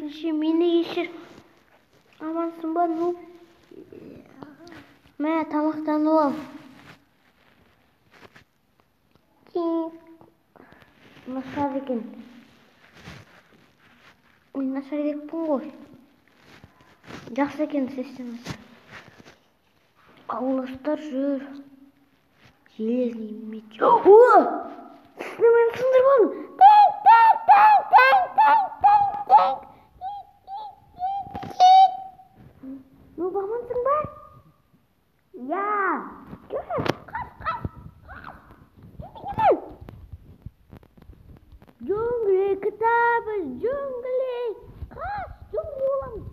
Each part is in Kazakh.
Meni kechir. Amansың ба, Нуп? Мә, тамақтанып ал. Нашар екен. Ой, нашар екпін ғой. Жақсы екен системасы. Ауластар жүр. Железный меч. О! Мен сындырып алдым. Ну, амансың ба? Я. Джунгли, кітабыз, джунгли. Қас, джунгли боламыз.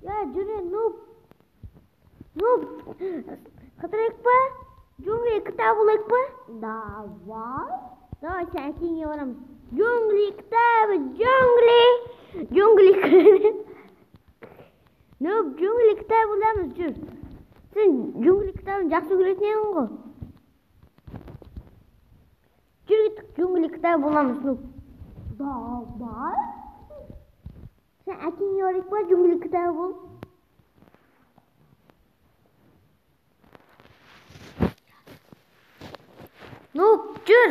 Я, жүре, Нуп. Нуп, қыдырайық ба? Джунгли, кітап болайық ба? Давай. Давай, сен әкеңе барамыз. Джунгли, кітабыз, джунгли. Джунгли, Нуп, джунгли кітап боламыз, жүр. Сен джунгли кітабын жақсы көретін едің ғой. Жүр кеттік, джунгли кітап боламыз, Нуп. Давай. Сен әкеңе барайық па, джунгли кітабы бол? Нуп, жүр.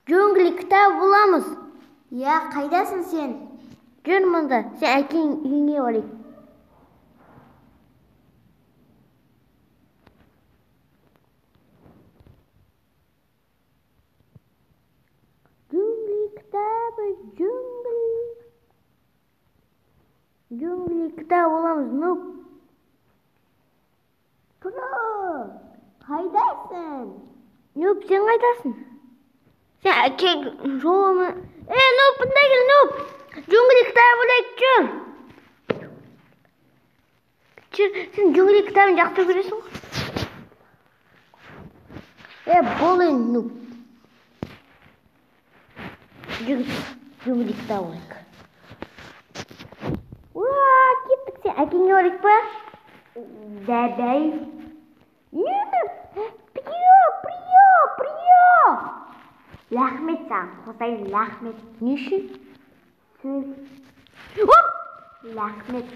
Джунгли кітабы боламыз. Я, қайдасың сен? Жүр мұнда, сен әкең үйіне барайық. Джунгли кітап боламыз, Нуп. Тұра, қайдасың? Нуп, сен қайдасың? Сен әкең жолыны... Нуп, бұнда кел, Нуп. Джунгли кітап болайық, жүр. Сен джунгли кітабын жақсы көресің ғой? Болайын, Нуп. Джунгли кітап болайық. Кеттік, сен әкеңе барайық па? Дәбәй. Приё. Рахмет саған, қосайын, рахмет. Не үшін? Рахмет.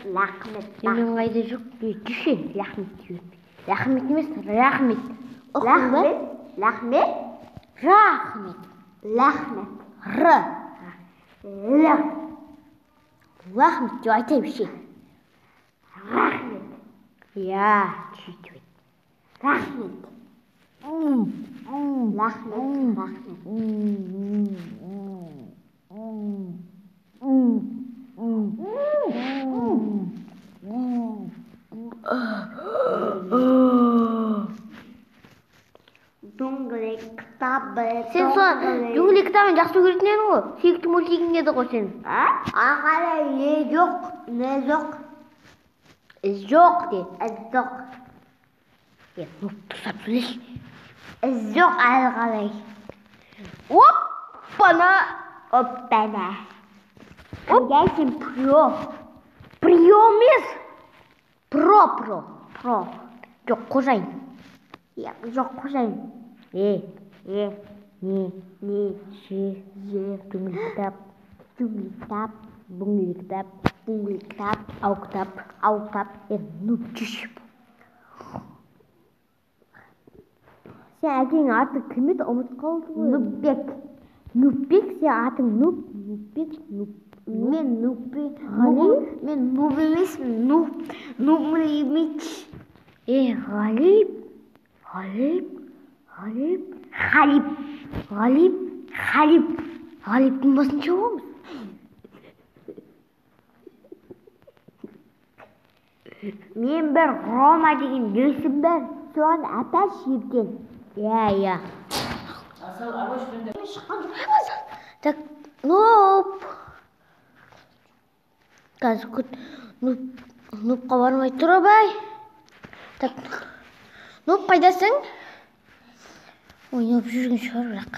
Мен қайда жоқ, düşе, рахмет дейін. Рахмет емес, рахмет. Рахмет. Рахмет деп айтайын ше. Рахмет. Я, чуть-чуть. Рахмет. Джунгли кітабы. Сен сол джунгли кітабын жақсы көретін едің ғой. Сүйікті мультигің еді ғой сен. Ағалай, жоқ. Не жоқ? Жоқ де. Жоқ. Тұрсап сөйлеш. Жоқ ағалай. Оппана. Қайдасың прио. Прио емес. Про. Жоқ, қожайын. Жоқ, қожайын. Джунгли кітап, ау кітап. Нуп, жүшіп. Сен әкең аты кім еді, ұмыт қалды ғой? Нупбек, сен атың Нуп. Мен Нупбек. Мен Нуп емеспін, Нупмич. Ғалиптің басынша боламыз. Мен бір Рома деген досым бар. Соған аташ ертең. Я. Так, Нуп. Қазір күт. Нупқа бармай тұр абай. Так, Нуп, қайдасың? Ойнап жүрген шығар бірақ.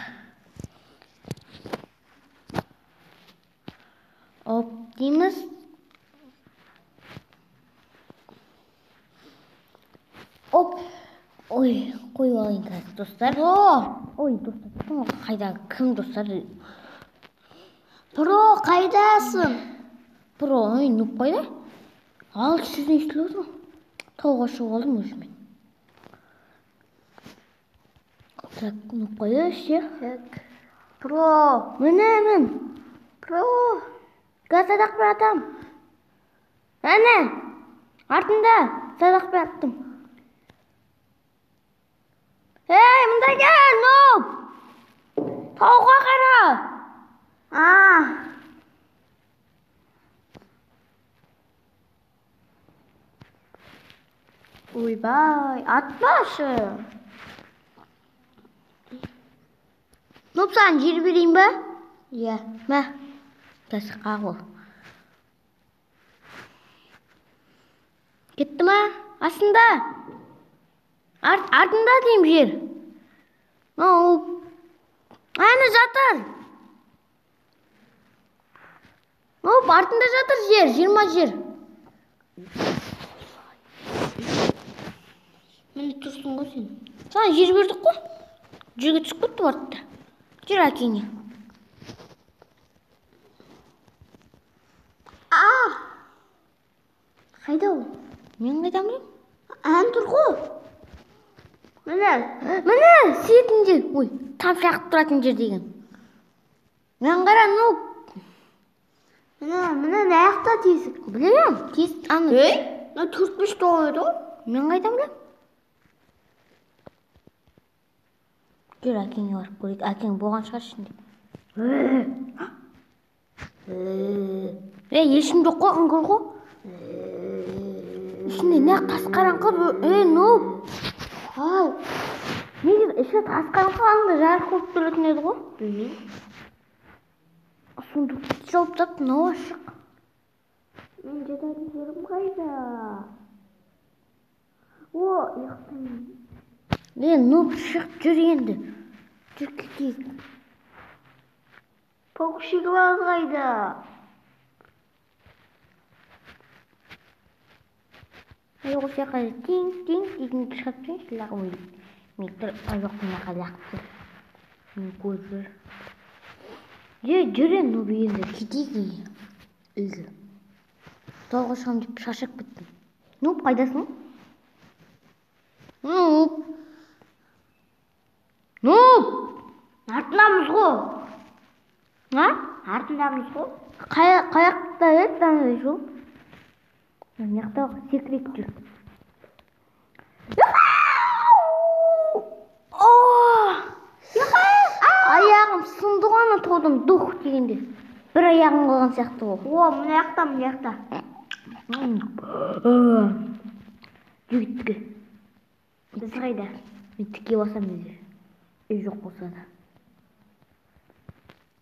Дейміз. Ой, қойып алайын қазір, достар. Ой, достар, қайда, кім достар? Про, қайдасың? Бро, ой, нуп қойды. Ал сөзін естіліп отыр. Тауға шығып алдым өзімен. Так, нуп қойды, всех. Бро, міне. Бро, газ садақ бер атам. Әне, артында садақ бер аттым. Ей, мұнда кел, нуп! Тауға қара! Ойбай, атпашы. Нуп, саған жер берейін ба? Иә. Мә, кәсі қағыл. Кетті ма? Астында. Артында дейм жер. Нуп. Әне жатыр. Нуп, артында жатыр жер, 20 жер. Мені тұрсын ғой сен. Саған жер бердік қой. Жерге түсіп кетті артта. Жер әкеңе. Қайда ол? Мен қайдан білем? Ән тұр ғой. Міне, сиетін жер. Ой, там жақып тұратын жер деген. Мен қара, нуп. Міне, аяқта тесік. Білем, тесік. Ей, 4-5 тоғайды ғой. Мен қайдан білем? Жүр, әкеңе барып көрейік. Әкең болған шығар ішінде. Ешім жоқ қой, үңгір ғой. Ішінде не қасқараңқы? Нуп. Ау. Неге іші қасқараңқы аңда жарық болып тұратын еді ғой? Білмеймін. Сундықты жауып тап, мынау ашық. Мен жататын жерім қайда? О, ұйықтаймын. Нуп, шық, жүр енді. Жүр кетейік. Паукшегі бар қайда? Осы қайда тин-тин дейтін шығып жүрсің, лағы ойды. Мектір аяқтың қаяқты. Мен көзір. Жүрен, Нуп, енді кетейік үйге. Тауға шығам деп шашып кеттім. Нуп, қайдасың? Нуп! Артындамыз ғой. Артындамыз ғой. Қаяқта еді, аңдай жол. Мияқта секрет жүр. Аяғым сынды ғана тоғдым, дух дегенде. Бір аяғым қалған сияқты ол. Мияқта. Жүгітті. Біз қайда? Мен тіке басам еді. Үй жоқ болса да.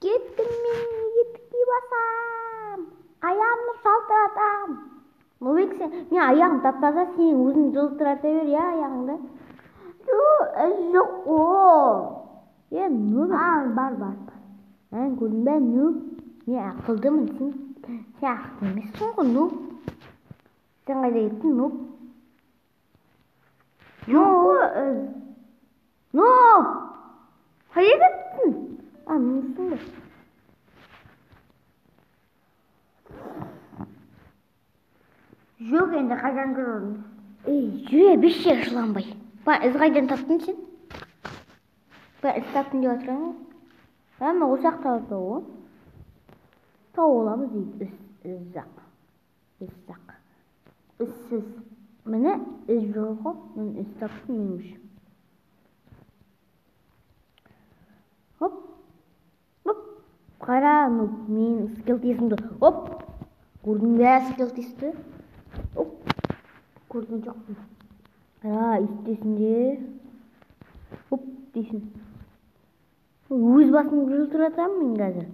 Кеттім мен, тіке басам. Аяғымды шалтыратам. Нубек, мен аяғым таптаса, сен өзің жылтырата бер, я, аяғыңды. Жоқ ол. Нубек. Бар. Көрдің бә, Нуб? Мен ақылдымын, сен ақылды емессің ғой, Нуб. Сен қайда кеттің, Нуб? Нуб! Қайда кеттің? Менсің бе? Жоқ енді қайдан көрдің? Жүре берші жыланбай. Із қайдан таптың сен? Із таптың деп отырған ғой. Әмі осы ақ тауып ғой. Тау оламыз дейді. Із-зақ. Ізсіз. Міне із жоқ ғой. Мен із таптым мен үшін. Хоп. Қара, мен скелтесімді. Хоп. Көрдің бә скелтесті? Оп, көрген жоқпын. Қара, істесінде. Оп, дейсің. Өз басын жылтыратам мен қазір.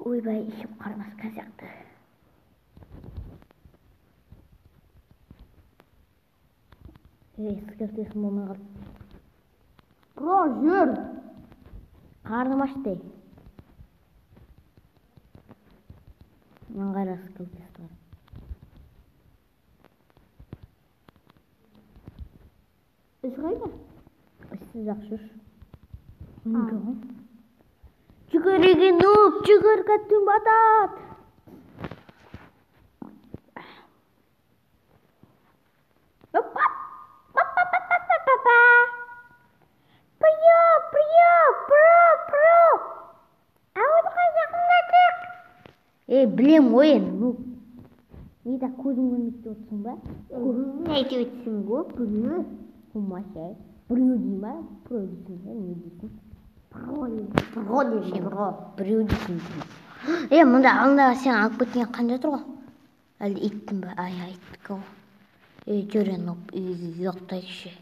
Ойбай, ішіп қармас қазақты. Скелтесім болмай қалды. Бро, жүр! Қарным ашты. Мен қайда скелтесті бар. Із қайда? Ісі жақсы. Жүгірген нұп, жүгір кәттің батат. Білем ғой енді. Не да көзім көрмейді деп отырсың ба? Көзім айтып өтсің ғой, біреу. Болмаса, біреу дей ма? Біреу дейсің ба? Не дейсің? Біреу дейсің. Мұнда алдында сен алып кеткен қанша тұр ғой? Әлде иттің ба? Ай, иттікі ғой. Жүрен ұп, ұйықтайды ше.